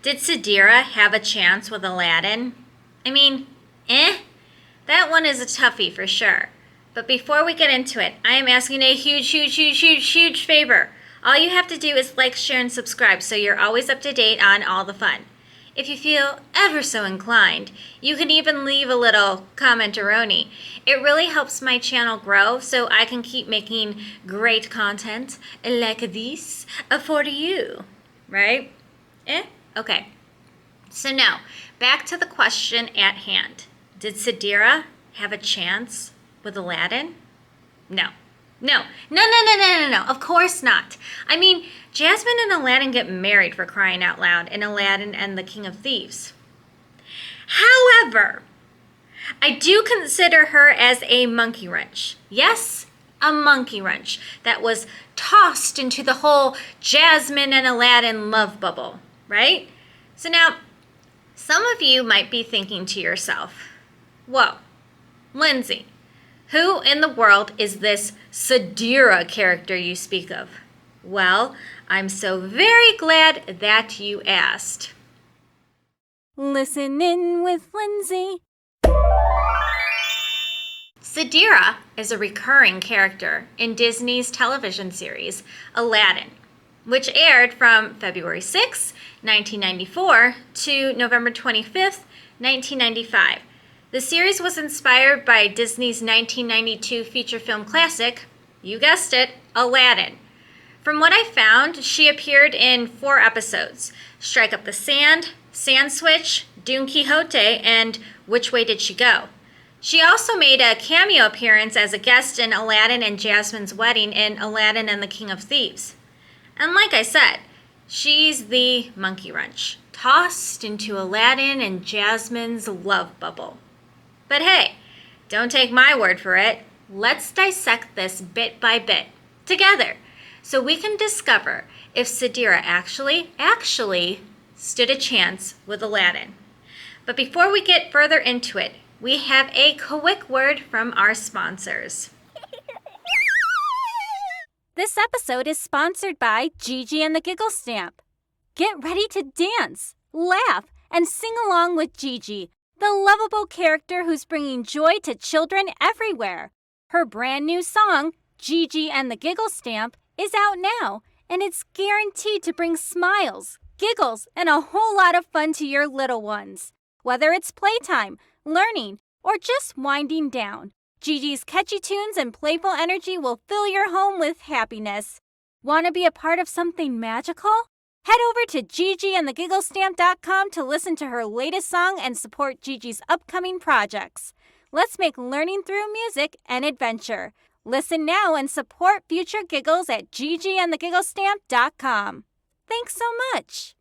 Did Sadira have a chance with Aladdin? I mean, that one is a toughie for sure. But before we get into it, I am asking a huge favor. All you have to do is like, share, and subscribe so you're always up to date on all the fun. If you feel ever so inclined, you can even leave a little commentaroni. It really helps my channel grow so I can keep making great content like this for you. Right? Okay. So now, back to the question at hand. Did Sadira have a chance with Aladdin? No. Of course not. I mean, Jasmine and Aladdin get married, for crying out loud, in Aladdin and the King of Thieves. However, I do consider her as a monkey wrench. Yes, a monkey wrench that was tossed into the whole Jasmine and Aladdin love bubble, right? So now, some of you might be thinking to yourself, whoa, Lindsey, who in the world is this Sadira character you speak of? Well, I'm so very glad that you asked. Listen in with Lindsey. Sadira is a recurring character in Disney's television series Aladdin, which aired from February 6, 1994 to November 25, 1995. The series was inspired by Disney's 1992 feature film classic, you guessed it, Aladdin. From what I found, she appeared in 4 episodes: Strike Up the Sand, Sand Switch, Don Quixote, and Which Way Did She Go? She also made a cameo appearance as a guest in Aladdin and Jasmine's wedding in Aladdin and the King of Thieves. And like I said, she's the monkey wrench, tossed into Aladdin and Jasmine's love bubble. But hey, don't take my word for it. Let's dissect this bit by bit, together, so we can discover if Sadira actually stood a chance with Aladdin. But before we get further into it, we have a quick word from our sponsors. This episode is sponsored by Gigi and the Giggle Stamp. Get ready to dance, laugh, and sing along with Gigi, the lovable character who's bringing joy to children everywhere. Her brand new song, Gigi and the Giggle Stamp, is out now, and it's guaranteed to bring smiles, giggles, and a whole lot of fun to your little ones. Whether it's playtime, learning, or just winding down, Gigi's catchy tunes and playful energy will fill your home with happiness. Want to be a part of something magical? Head over to gigiandthegigglestamp.com to listen to her latest song and support Gigi's upcoming projects. Let's make learning through music an adventure. Listen now and support future giggles at gigiandthegigglestamp.com. Thanks so much.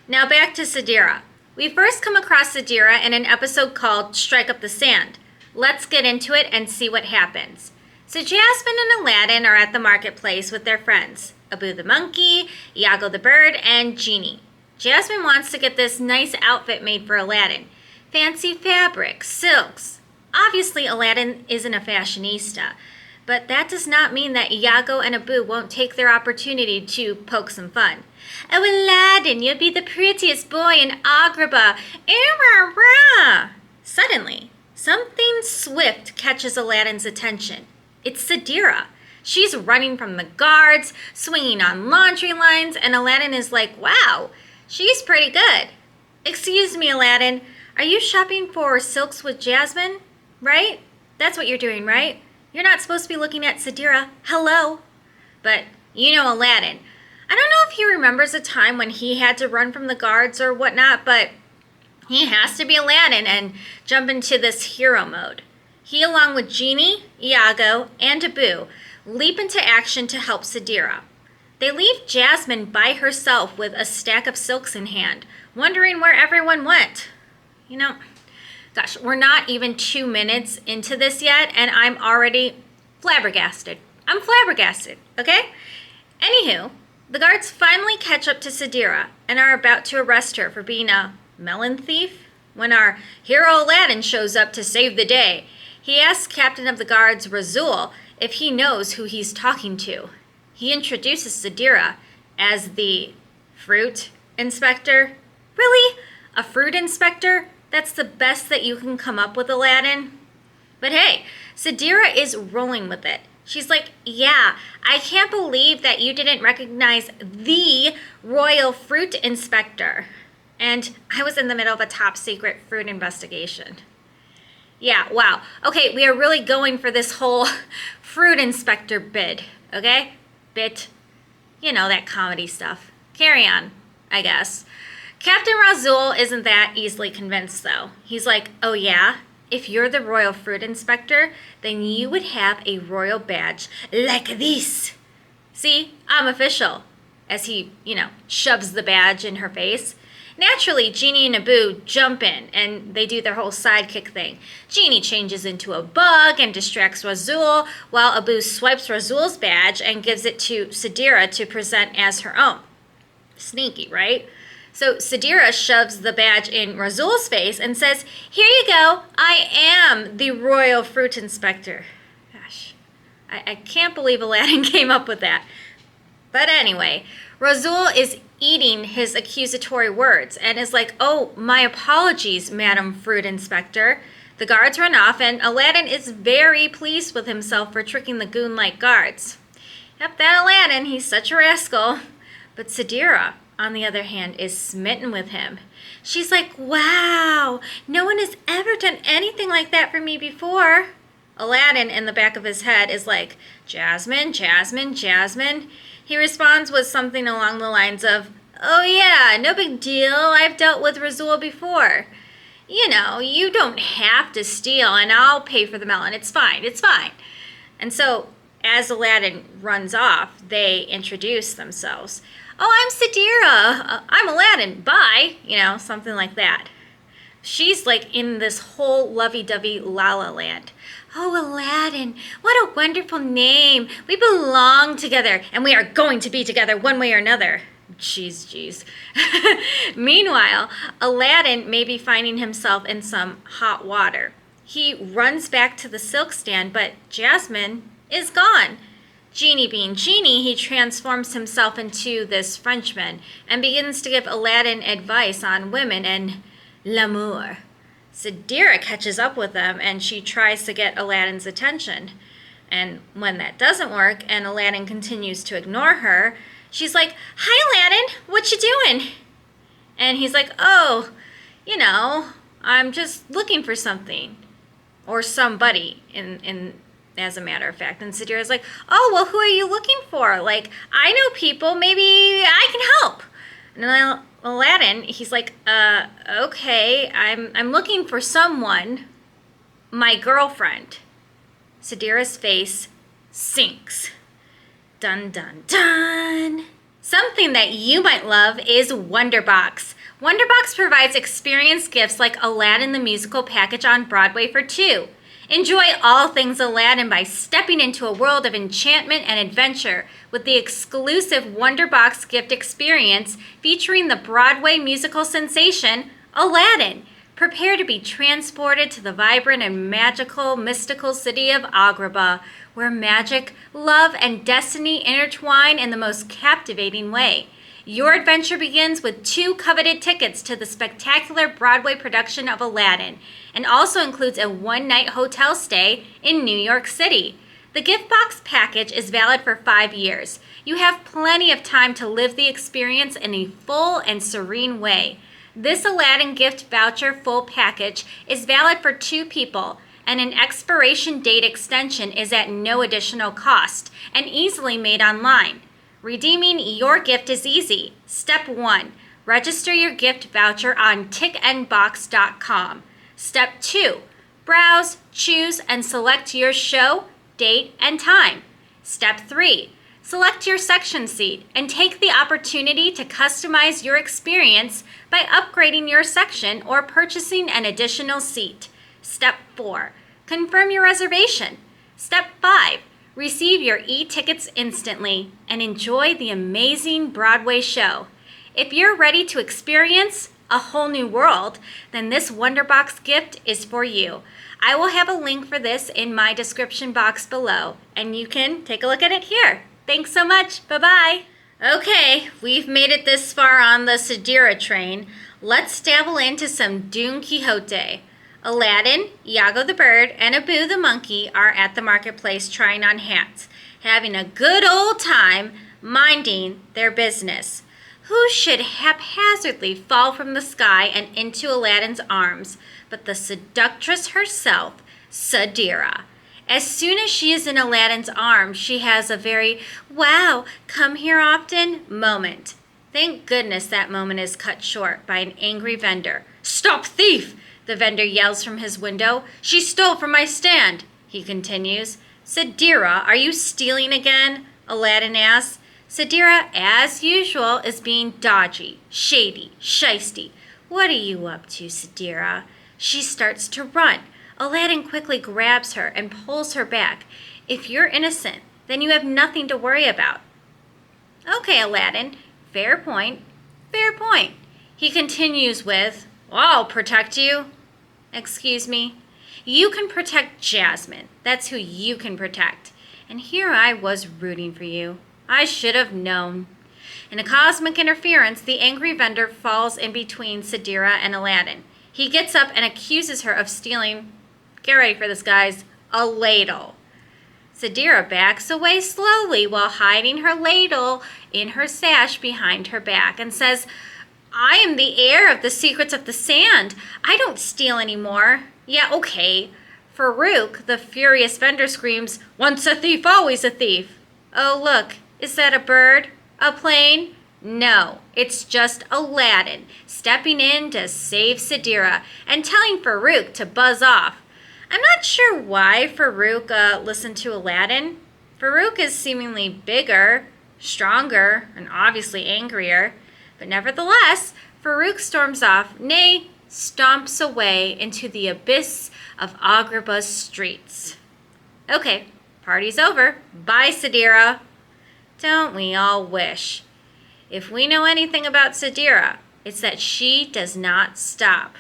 Now back to Sadira. We first come across Sadira in an episode called Strike Up the Sand. Let's get into it and see what happens. So Jasmine and Aladdin are at the marketplace with their friends, Abu the monkey, Iago the bird, and Genie. Jasmine wants to get this nice outfit made for Aladdin. Fancy fabrics, silks. Obviously, Aladdin isn't a fashionista, but that does not mean that Iago and Abu won't take their opportunity to poke some fun. Oh, Aladdin, you'll be the prettiest boy in Agrabah. Suddenly, something swift catches Aladdin's attention. It's Sadira. She's running from the guards, swinging on laundry lines, and Aladdin is like, wow, she's pretty good. Excuse me, Aladdin, are you shopping for silks with Jasmine? Right? That's what you're doing, right? You're not supposed to be looking at Sadira. Hello. But you know Aladdin. I don't know if he remembers a time when he had to run from the guards or whatnot, but he has to be Aladdin and jump into this hero mode. He, along with Genie, Iago, and Abu, leap into action to help Sadira. They leave Jasmine by herself with a stack of silks in hand, wondering where everyone went. Gosh, we're not even 2 minutes into this yet, and I'm already flabbergasted. I'm flabbergasted, okay? Anywho, the guards finally catch up to Sadira and are about to arrest her for being a melon thief when our hero Aladdin shows up to save the day. He asks Captain of the Guards, Razul, if he knows who he's talking to. He introduces Sadira as the fruit inspector? Really? A fruit inspector? That's the best that you can come up with, Aladdin? But hey, Sadira is rolling with it. She's like, yeah, I can't believe that you didn't recognize the royal fruit inspector. And I was in the middle of a top secret fruit investigation. Yeah, wow. Okay, we are really going for this whole fruit inspector bid, okay? Bit. You know, that comedy stuff. Carry on, I guess. Captain Razul isn't that easily convinced, though. He's like, oh yeah? If you're the royal fruit inspector, then you would have a royal badge like this. See, I'm official. As he, shoves the badge in her face. Naturally, Genie and Abu jump in, and they do their whole sidekick thing. Genie changes into a bug and distracts Razul, while Abu swipes Razul's badge and gives it to Sadira to present as her own. Sneaky, right? So Sadira shoves the badge in Razul's face and says, here you go, I am the royal fruit inspector. Gosh, I can't believe Aladdin came up with that. But anyway, Razul is eating his accusatory words and is like, oh, my apologies, Madam Fruit Inspector. The guards run off and Aladdin is very pleased with himself for tricking the goon-like guards. Yep, that Aladdin, he's such a rascal. But Sadira, on the other hand, is smitten with him. She's like, wow, no one has ever done anything like that for me before. Aladdin, in the back of his head, is like, Jasmine, Jasmine, Jasmine. He responds with something along the lines of, oh yeah, no big deal, I've dealt with Razul before. You don't have to steal and I'll pay for the melon, it's fine, it's fine. And so, as Aladdin runs off, they introduce themselves. Oh, I'm Sadira, I'm Aladdin, bye, something like that. She's like in this whole lovey-dovey la-la land. Oh, Aladdin, what a wonderful name. We belong together, and we are going to be together one way or another. Jeez. Meanwhile, Aladdin may be finding himself in some hot water. He runs back to the silk stand, but Jasmine is gone. Genie being Genie, he transforms himself into this Frenchman and begins to give Aladdin advice on women and l'amour. Sadira catches up with them and she tries to get Aladdin's attention. And when that doesn't work and Aladdin continues to ignore her, she's like, hi Aladdin, what you doing? And he's like, oh, I'm just looking for something. Or somebody, as a matter of fact. And Sadira's like, oh, well, who are you looking for? Like, I know people, maybe I can help. And Aladdin, he's like, okay, I'm looking for someone, my girlfriend. Sadira's face sinks. Dun, dun, dun. Something that you might love is Wonderbox. Wonderbox provides experience gifts like Aladdin the Musical package on Broadway for $2. Enjoy all things Aladdin by stepping into a world of enchantment and adventure with the exclusive Wonderbox gift experience featuring the Broadway musical sensation, Aladdin. Prepare to be transported to the vibrant and magical, mystical city of Agrabah, where magic, love, and destiny intertwine in the most captivating way. Your adventure begins with 2 coveted tickets to the spectacular Broadway production of Aladdin, and also includes a one-night hotel stay in New York City. The gift box package is valid for 5 years. You have plenty of time to live the experience in a full and serene way. This Aladdin gift voucher full package is valid for 2 people, and an expiration date extension is at no additional cost and easily made online. Redeeming your gift is easy. Step 1. Register your gift voucher on tickandbox.com. Step 2. Browse, choose, and select your show, date, and time. Step 3. Select your section seat and take the opportunity to customize your experience by upgrading your section or purchasing an additional seat. Step 4. Confirm your reservation. Step 5. Receive your e-tickets instantly and enjoy the amazing Broadway show. If you're ready to experience a whole new world, then this Wonderbox gift is for you. I will have a link for this in my description box below, and you can take a look at it here. Thanks so much. Bye-bye. Okay, we've made it this far on the Sadira train. Let's dabble into some Don Quixote. Aladdin, Iago the bird, and Abu the monkey are at the marketplace trying on hats, having a good old time, minding their business. Who should haphazardly fall from the sky and into Aladdin's arms but the seductress herself, Sadira? As soon as she is in Aladdin's arms, she has a very, wow, come here often moment. Thank goodness that moment is cut short by an angry vendor. Stop thief! The vendor yells from his window. She stole from my stand, he continues. Sadira, are you stealing again? Aladdin asks. Sadira, as usual, is being dodgy, shady, shisty. What are you up to, Sadira? She starts to run. Aladdin quickly grabs her and pulls her back. If you're innocent, then you have nothing to worry about. Okay, Aladdin, fair point, fair point. He continues with, I'll protect you. Excuse me? You can protect Jasmine. That's who you can protect. And here I was rooting for you. I should have known. In a cosmic interference, the angry vendor falls in between Sadira and Aladdin. He gets up and accuses her of stealing, get ready for this, guys, a ladle. Sadira backs away slowly while hiding her ladle in her sash behind her back and says, I am the heir of the secrets of the sand. I don't steal anymore. Yeah, okay. Farouk, the furious vendor, screams, once a thief, always a thief. Oh, look, is that a bird? A plane? No, it's just Aladdin stepping in to save Sadira and telling Farouk to buzz off. I'm not sure why Farouk listened to Aladdin. Farouk is seemingly bigger, stronger, and obviously angrier. But nevertheless, Farouk storms off, nay, stomps away into the abyss of Agrabah's streets. Okay, party's over. Bye, Sadira. Don't we all wish? If we know anything about Sadira, it's that she does not stop.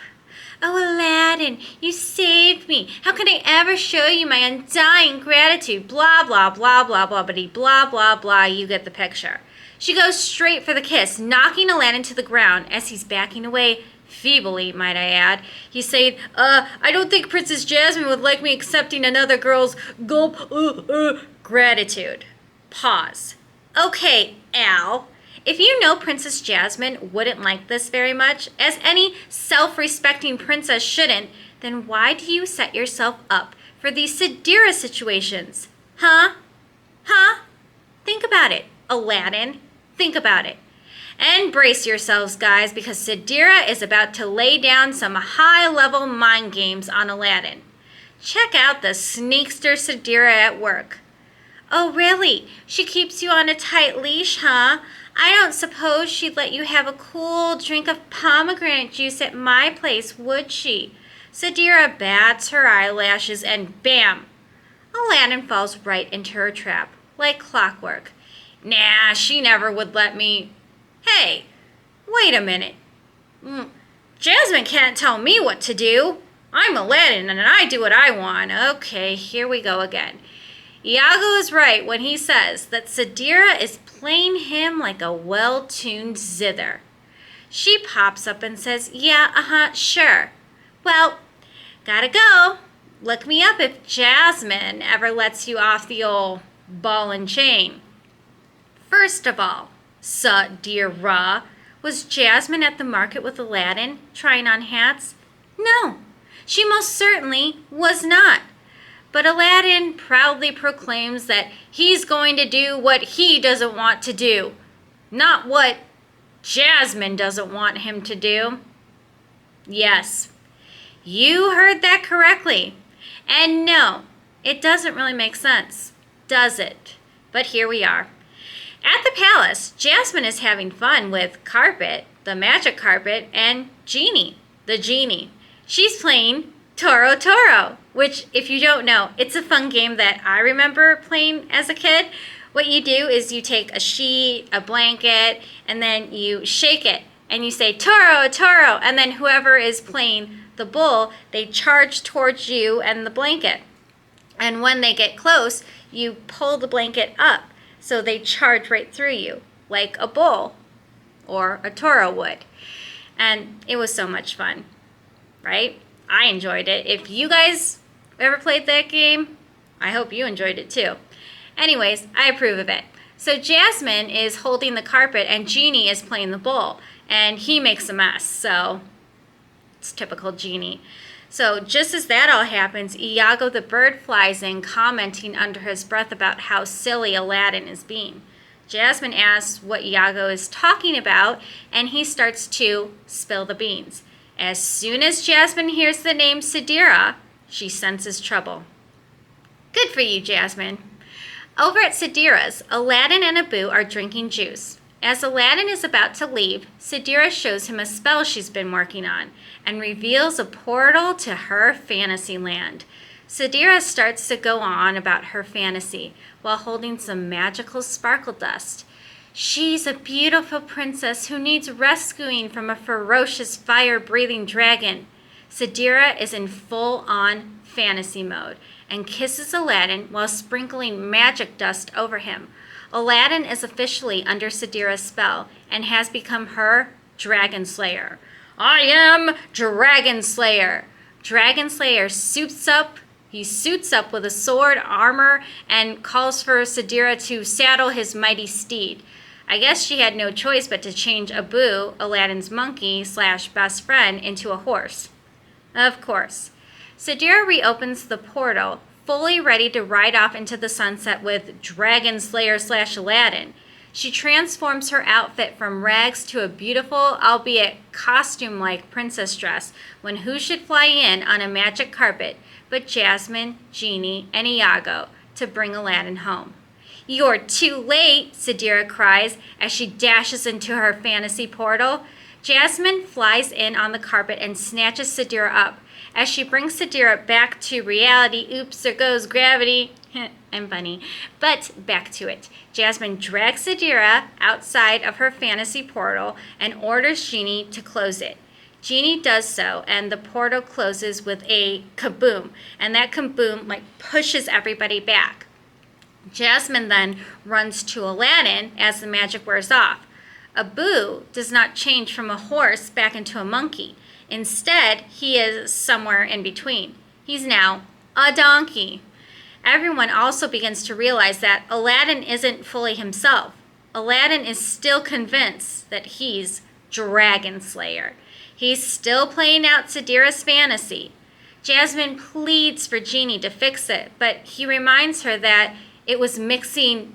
Oh, Aladdin, you saved me. How can I ever show you my undying gratitude? Blah, blah, blah, blah, blah, blah, blah, blah. You get the picture. She goes straight for the kiss, knocking Aladdin to the ground as he's backing away, feebly, might I add. He's saying, I don't think Princess Jasmine would like me accepting another girl's gratitude. Pause. Okay, Al. If you know Princess Jasmine wouldn't like this very much, as any self-respecting princess shouldn't, then why do you set yourself up for these Sadira situations? Huh? Huh? Think about it, Aladdin. Think about it. And brace yourselves, guys, because Sadira is about to lay down some high-level mind games on Aladdin. Check out the sneakster Sadira at work. Oh, really? She keeps you on a tight leash, huh? I don't suppose she'd let you have a cool drink of pomegranate juice at my place, would she? Sadira bats her eyelashes and bam! Aladdin falls right into her trap, like clockwork. Nah, she never would let me. Hey, wait a minute. Jasmine can't tell me what to do. I'm Aladdin and I do what I want. Okay, here we go again. Iago is right when he says that Sadira is playing him like a well-tuned zither. She pops up and says, yeah, sure. Well, gotta go. Look me up if Jasmine ever lets you off the old ball and chain. First of all, Sadira, was Jasmine at the market with Aladdin trying on hats? No, she most certainly was not. But Aladdin proudly proclaims that he's going to do what he doesn't want to do, not what Jasmine doesn't want him to do. Yes, you heard that correctly. And no, it doesn't really make sense, does it? But here we are. At the palace, Jasmine is having fun with Carpet, the magic carpet, and Genie, the genie. She's playing Toro Toro, which, if you don't know, it's a fun game that I remember playing as a kid. What you do is you take a sheet, a blanket, and then you shake it, and you say, Toro, Toro, and then whoever is playing the bull, they charge towards you and the blanket. And when they get close, you pull the blanket up, so they charge right through you. like a bull or a toro would. And it was so much fun, right? I enjoyed it. If you guys ever played that game, I hope you enjoyed it too. Anyways, I approve of it. So Jasmine is holding the carpet and Genie is playing the bull, and he makes a mess, so it's typical Genie. So just as that all happens, Iago the bird flies in, commenting under his breath about how silly Aladdin is being. Jasmine asks what Iago is talking about, and he starts to spill the beans. As soon as Jasmine hears the name Sadira, she senses trouble. Good for you, Jasmine. Over at Sadira's, Aladdin and Abu are drinking juice. As Aladdin is about to leave, Sadira shows him a spell she's been working on and reveals a portal to her fantasy land. Sadira starts to go on about her fantasy while holding some magical sparkle dust. She's a beautiful princess who needs rescuing from a ferocious fire-breathing dragon. Sadira is in full-on fantasy mode and kisses Aladdin while sprinkling magic dust over him. Aladdin is officially under Sadira's spell and has become her Dragon Slayer. I am Dragon Slayer. Dragon Slayer suits up with a sword, armor, and calls for Sadira to saddle his mighty steed. I guess she had no choice but to change Abu, Aladdin's monkey / best friend, into a horse. Of course. Sadira reopens the portal, fully ready to ride off into the sunset with Dragon Slayer / Aladdin. She transforms her outfit from rags to a beautiful, albeit costume-like princess dress, when who should fly in on a magic carpet but Jasmine, Genie, and Iago to bring Aladdin home. You're too late, Sadira cries as she dashes into her fantasy portal. Jasmine flies in on the carpet and snatches Sadira up. As she brings Sadira back to reality, oops, there goes gravity. I'm funny. But back to it. Jasmine drags Sadira outside of her fantasy portal and orders Genie to close it. Genie does so, and the portal closes with a kaboom, and that kaboom pushes everybody back. Jasmine then runs to Aladdin as the magic wears off. Abu does not change from a horse back into a monkey. Instead, he is somewhere in between. He's now a donkey. Everyone also begins to realize that Aladdin isn't fully himself. Aladdin is still convinced that he's Dragon Slayer. He's still playing out Sadira's fantasy. Jasmine pleads for Genie to fix it, but he reminds her that it was mixing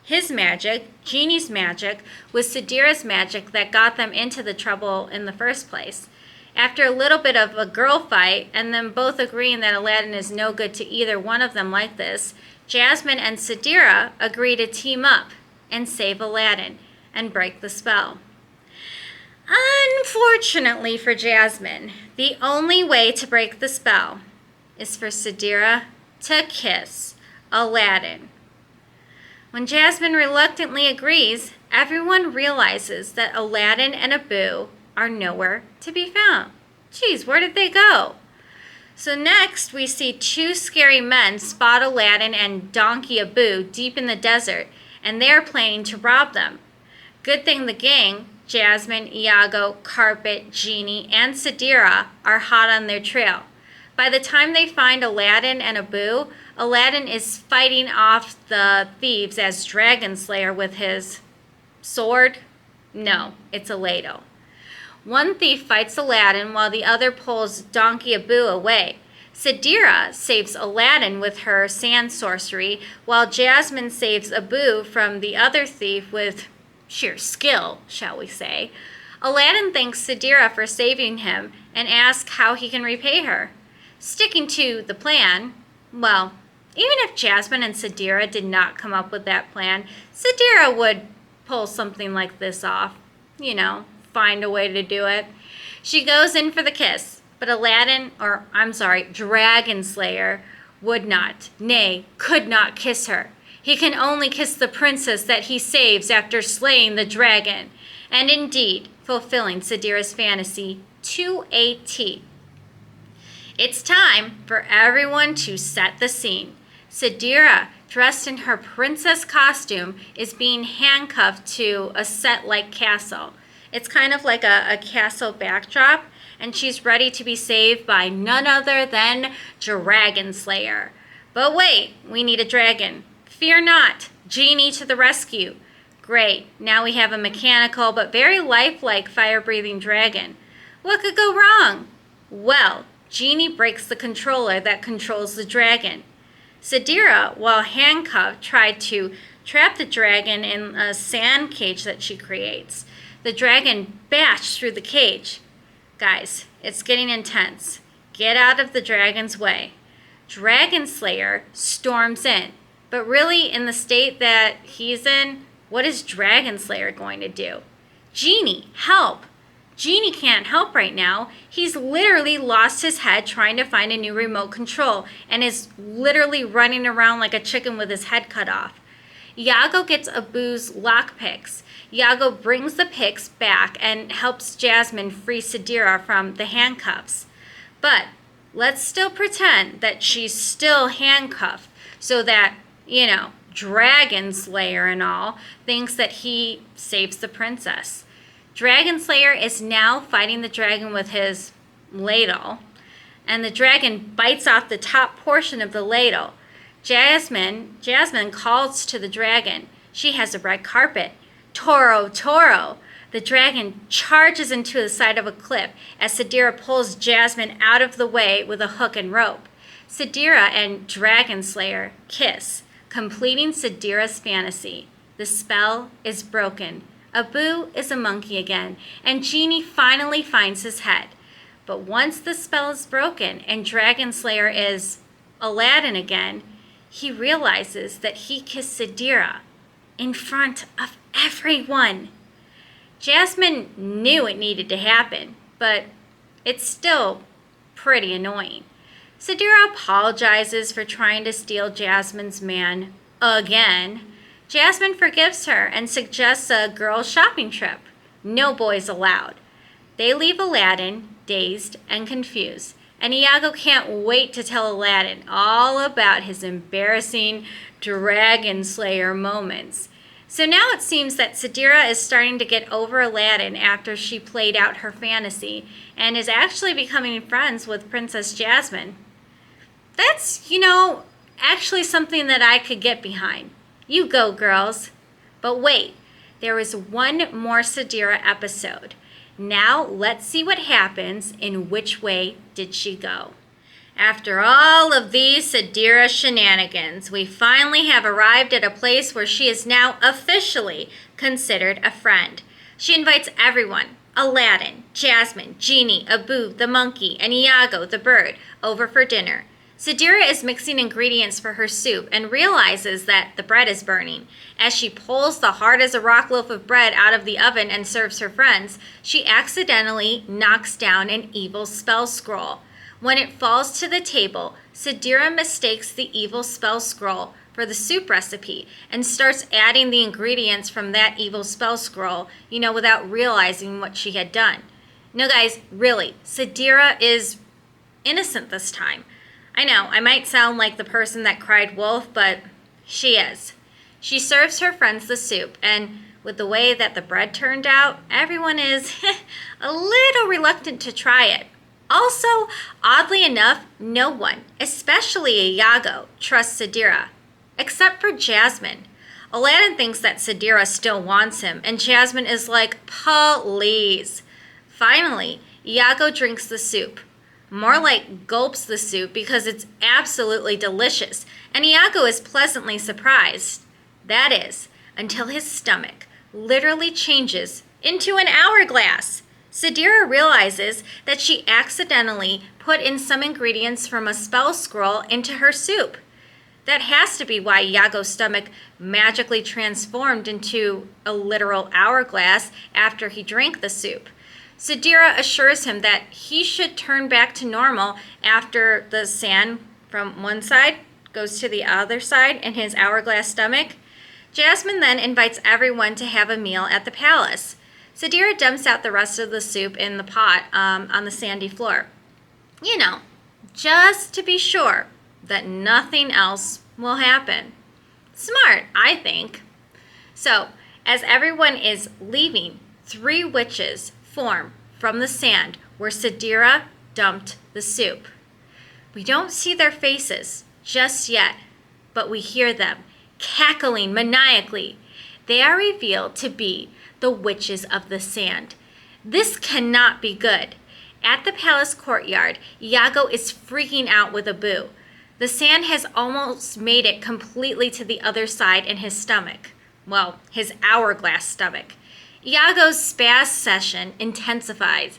his magic, Genie's magic, with Sadira's magic that got them into the trouble in the first place. After a little bit of a girl fight, and them both agreeing that Aladdin is no good to either one of them like this, Jasmine and Sadira agree to team up and save Aladdin and break the spell. Unfortunately for Jasmine, the only way to break the spell is for Sadira to kiss Aladdin. When Jasmine reluctantly agrees, everyone realizes that Aladdin and Abu are nowhere to be found. Geez, where did they go? So next, we see two scary men spot Aladdin and Donkey Abu deep in the desert, and they're planning to rob them. Good thing the gang, Jasmine, Iago, Carpet, Genie, and Sadira, are hot on their trail. By the time they find Aladdin and Abu, Aladdin is fighting off the thieves as Dragon Slayer with his sword. No, it's a ladle. One thief fights Aladdin while the other pulls Donkey Abu away. Sadira saves Aladdin with her sand sorcery, while Jasmine saves Abu from the other thief with sheer skill, shall we say. Aladdin thanks Sadira for saving him and asks how he can repay her. Sticking to the plan, well, even if Jasmine and Sadira did not come up with that plan, Sadira would pull something like this off. Find a way to do it. She goes in for the kiss, but Dragon Slayer would not, nay, could not kiss her. He can only kiss the princess that he saves after slaying the dragon, and indeed fulfilling Sadira's fantasy to a T. It's time for everyone to set the scene. Sadira, dressed in her princess costume, is being handcuffed to a set-like castle. It's kind of like a castle backdrop, and she's ready to be saved by none other than Dragon Slayer. But wait, we need a dragon. Fear not, Genie to the rescue. Great, now we have a mechanical but very lifelike fire-breathing dragon. What could go wrong? Well, Genie breaks the controller that controls the dragon. Sadira, while handcuffed, tried to trap the dragon in a sand cage that she creates. The dragon bashed through the cage. Guys, it's getting intense. Get out of the dragon's way. Dragon Slayer storms in. But really, in the state that he's in, what is Dragon Slayer going to do? Genie, help! Genie can't help right now. He's literally lost his head trying to find a new remote control and is literally running around like a chicken with his head cut off. Iago gets Abu's lockpicks. Iago brings the picks back and helps Jasmine free Sadira from the handcuffs. But let's still pretend that she's still handcuffed so that, Dragon Slayer and all thinks that he saves the princess. Dragon Slayer is now fighting the dragon with his ladle, and the dragon bites off the top portion of the ladle. Jasmine calls to the dragon. She has a red carpet. Toro, Toro! The dragon charges into the side of a cliff as Sadira pulls Jasmine out of the way with a hook and rope. Sadira and Dragon Slayer kiss, completing Sadira's fantasy. The spell is broken. Abu is a monkey again, and Genie finally finds his head. But once the spell is broken and Dragon Slayer is Aladdin again, he realizes that he kissed Sadira in front of everyone. Jasmine knew it needed to happen, but it's still pretty annoying. Sadira apologizes for trying to steal Jasmine's man again. Jasmine forgives her and suggests a girls' shopping trip. No boys allowed. They leave Aladdin, dazed and confused, and Iago can't wait to tell Aladdin all about his embarrassing Dragon Slayer moments. So now it seems that Sadira is starting to get over Aladdin after she played out her fantasy and is actually becoming friends with Princess Jasmine. That's, actually something that I could get behind. You go, girls. But wait, there is one more Sadira episode. Now let's see what happens in Which Way Did She Go? After all of these Sadira shenanigans, we finally have arrived at a place where she is now officially considered a friend. She invites everyone, Aladdin, Jasmine, Genie, Abu, the monkey, and Iago, the bird, over for dinner. Sadira is mixing ingredients for her soup and realizes that the bread is burning. As she pulls the hard-as-a-rock loaf of bread out of the oven and serves her friends, she accidentally knocks down an evil spell scroll. When it falls to the table, Sadira mistakes the evil spell scroll for the soup recipe and starts adding the ingredients from that evil spell scroll, without realizing what she had done. No, guys, really, Sadira is innocent this time. I know, I might sound like the person that cried wolf, but she is. She serves her friends the soup, and with the way that the bread turned out, everyone is a little reluctant to try it. Also, oddly enough, no one, especially Iago, trusts Sadira, except for Jasmine. Aladdin thinks that Sadira still wants him, and Jasmine is like, please. Finally, Iago drinks the soup. More like gulps the soup because it's absolutely delicious, and Iago is pleasantly surprised. That is, until his stomach literally changes into an hourglass. Sadira realizes that she accidentally put in some ingredients from a spell scroll into her soup. That has to be why Iago's stomach magically transformed into a literal hourglass after he drank the soup. Sadira assures him that he should turn back to normal after the sand from one side goes to the other side in his hourglass stomach. Jasmine then invites everyone to have a meal at the palace. Sadira dumps out the rest of the soup in the pot on the sandy floor. Just to be sure that nothing else will happen. Smart, I think. So, as everyone is leaving, 3 witches form from the sand where Sadira dumped the soup. We don't see their faces just yet, but we hear them cackling maniacally. They are revealed to be the witches of the sand. This cannot be good. At the palace courtyard, Iago is freaking out with Abu. The sand has almost made it completely to the other side in his stomach. Well, his hourglass stomach. Iago's spaz session intensifies.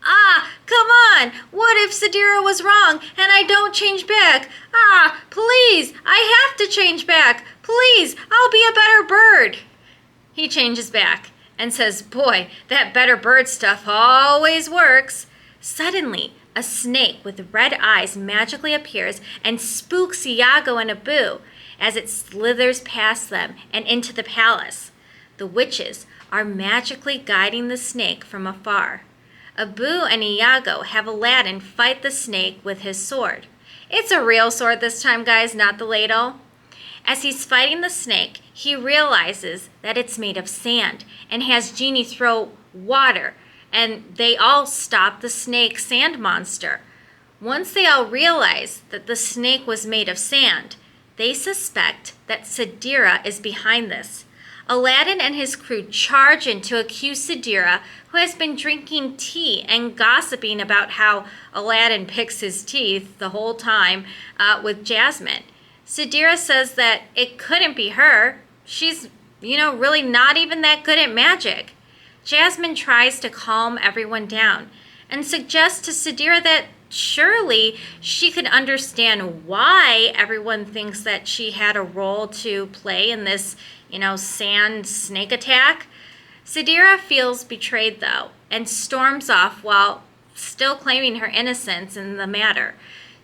Ah, come on! What if Sadira was wrong and I don't change back? Ah, please! I have to change back! Please! I'll be a better bird! He changes back and says, boy, that better bird stuff always works. Suddenly, a snake with red eyes magically appears and spooks Iago and Abu as it slithers past them and into the palace. The witches are magically guiding the snake from afar. Abu and Iago have Aladdin fight the snake with his sword. It's a real sword this time, guys, not the ladle. As he's fighting the snake, he realizes that it's made of sand and has Genie throw water, and they all stop the snake sand monster. Once they all realize that the snake was made of sand, they suspect that Sadira is behind this. Aladdin and his crew charge in to accuse Sadira, who has been drinking tea and gossiping about how Aladdin picks his teeth the whole time with Jasmine. Sadira says that it couldn't be her. She's, really not even that good at magic. Jasmine tries to calm everyone down and suggests to Sadira that surely she could understand why everyone thinks that she had a role to play in this, sand snake attack. Sadira feels betrayed, though, and storms off while still claiming her innocence in the matter.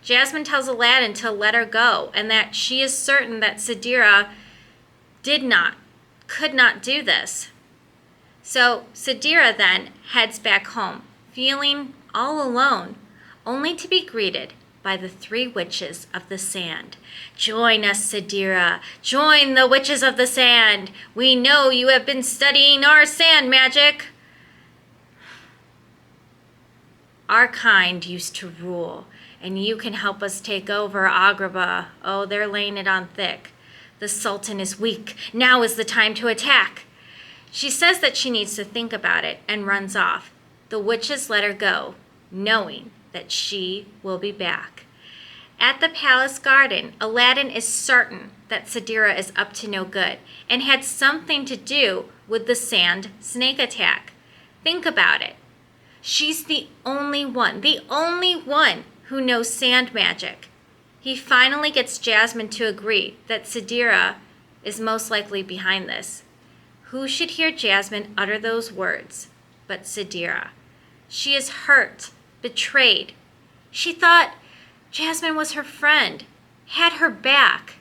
Jasmine tells Aladdin to let her go and that she is certain that Sadira could not do this. So Sadira then heads back home, feeling all alone, only to be greeted by the 3 witches of the sand. Join us, Sadira. Join the witches of the sand. We know you have been studying our sand magic. Our kind used to rule, and you can help us take over Agrabah. Oh, they're laying it on thick. The Sultan is weak. Now is the time to attack. She says that she needs to think about it and runs off. The witches let her go, knowing that she will be back. At the palace garden, Aladdin is certain that Sadira is up to no good and had something to do with the sand snake attack. Think about it. She's the only one who knows sand magic. He finally gets Jasmine to agree that Sadira is most likely behind this. Who should hear Jasmine utter those words but Sadira? She is hurt, betrayed. She thought Jasmine was her friend, had her back,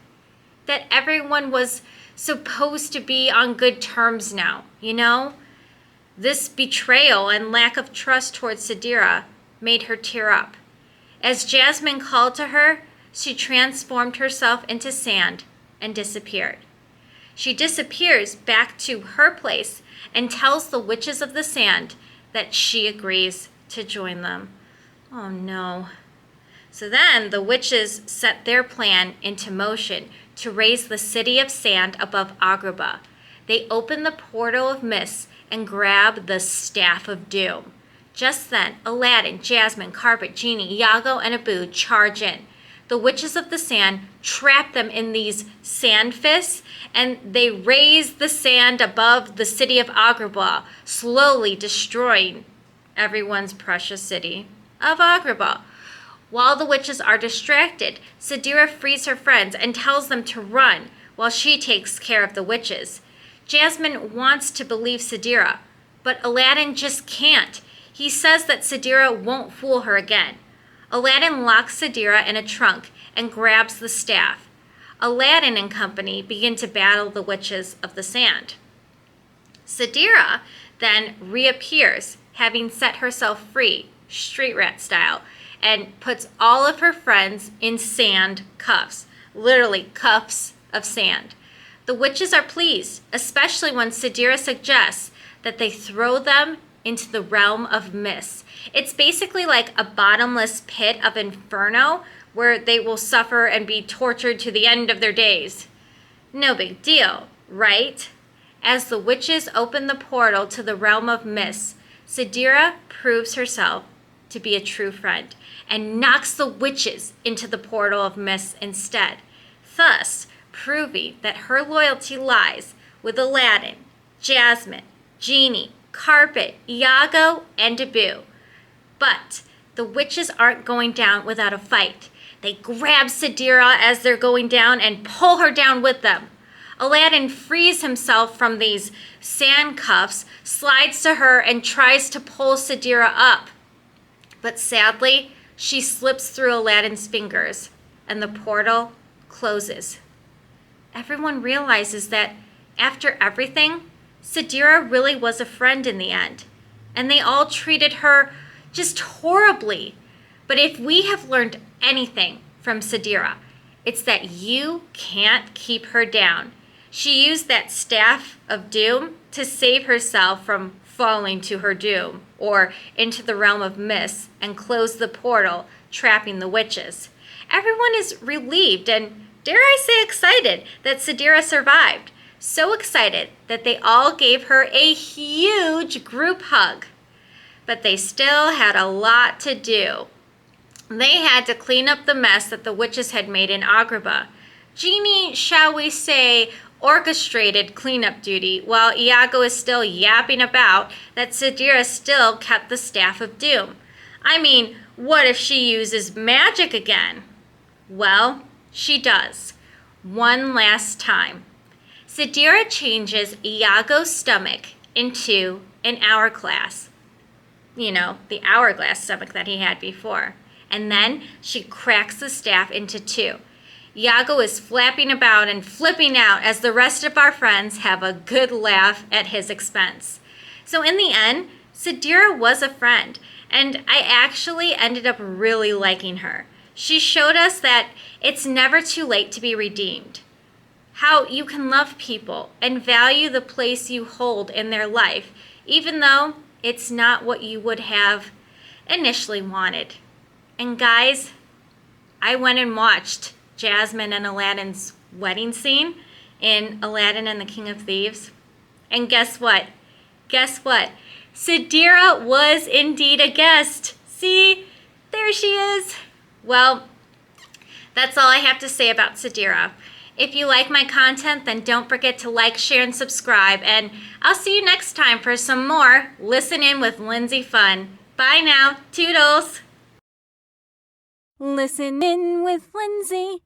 that everyone was supposed to be on good terms now, This betrayal and lack of trust towards Sadira made her tear up. As Jasmine called to her, she transformed herself into sand and disappeared. She disappears back to her place and tells the witches of the sand that she agrees to join them. Oh no. So then the witches set their plan into motion to raise the city of sand above Agrabah. They open the portal of mist and grab the staff of doom. Just then, Aladdin, Jasmine, Carpet, Genie, Iago, and Abu charge in. The witches of the sand trap them in these sand fists, and they raise the sand above the city of Agrabah, slowly destroying everyone's precious city of Agrabah. While the witches are distracted, Sadira frees her friends and tells them to run while she takes care of the witches. Jasmine wants to believe Sadira, but Aladdin just can't. He says that Sadira won't fool her again. Aladdin locks Sadira in a trunk and grabs the staff. Aladdin and company begin to battle the witches of the sand. Sadira then reappears, having set herself free, street rat style, and puts all of her friends in sand cuffs. literally cups of sand. The witches are pleased, especially when Sadira suggests that they throw them into the realm of mist. It's basically like a bottomless pit of inferno where they will suffer and be tortured to the end of their days. No big deal, right? As the witches open the portal to the realm of mist, Sadira proves herself to be a true friend and knocks the witches into the portal of mist instead, thus proving that her loyalty lies with Aladdin, Jasmine, Genie, Carpet, Iago, and Abu. But the witches aren't going down without a fight. They grab Sadira as they're going down and pull her down with them. Aladdin frees himself from these sand cuffs, slides to her, and tries to pull Sadira up. But sadly, she slips through Aladdin's fingers, and the portal closes. Everyone realizes that after everything, Sadira really was a friend in the end, and they all treated her just horribly. But if we have learned anything from Sadira, it's that you can't keep her down. She used that staff of doom to save herself from falling to her doom or into the realm of mist and close the portal, trapping the witches. Everyone is relieved and, dare I say, excited that Sadira survived. So excited that they all gave her a huge group hug. But they still had a lot to do. They had to clean up the mess that the witches had made in Agrabah. Genie, shall we say, orchestrated cleanup duty, while Iago is still yapping about that Sadira still kept the Staff of Doom. I mean, what if she uses magic again? Well, she does. One last time. Sadira changes Iago's stomach into an hourglass. You know, the hourglass stomach that he had before. And then she cracks the staff into two. Iago is flapping about and flipping out as the rest of our friends have a good laugh at his expense. So in the end, Sadira was a friend, and I actually ended up really liking her. She showed us that it's never too late to be redeemed. How you can love people and value the place you hold in their life, even though it's not what you would have initially wanted. And guys, I went and watched Jasmine and Aladdin's wedding scene in Aladdin and the King of Thieves. And guess what? Guess what? Sadira was indeed a guest. See, there she is. Well, that's all I have to say about Sadira. If you like my content, then don't forget to like, share, and subscribe. And I'll see you next time for some more Listen In with Lindsey fun. Bye now. Toodles. Listen in with Lindsey.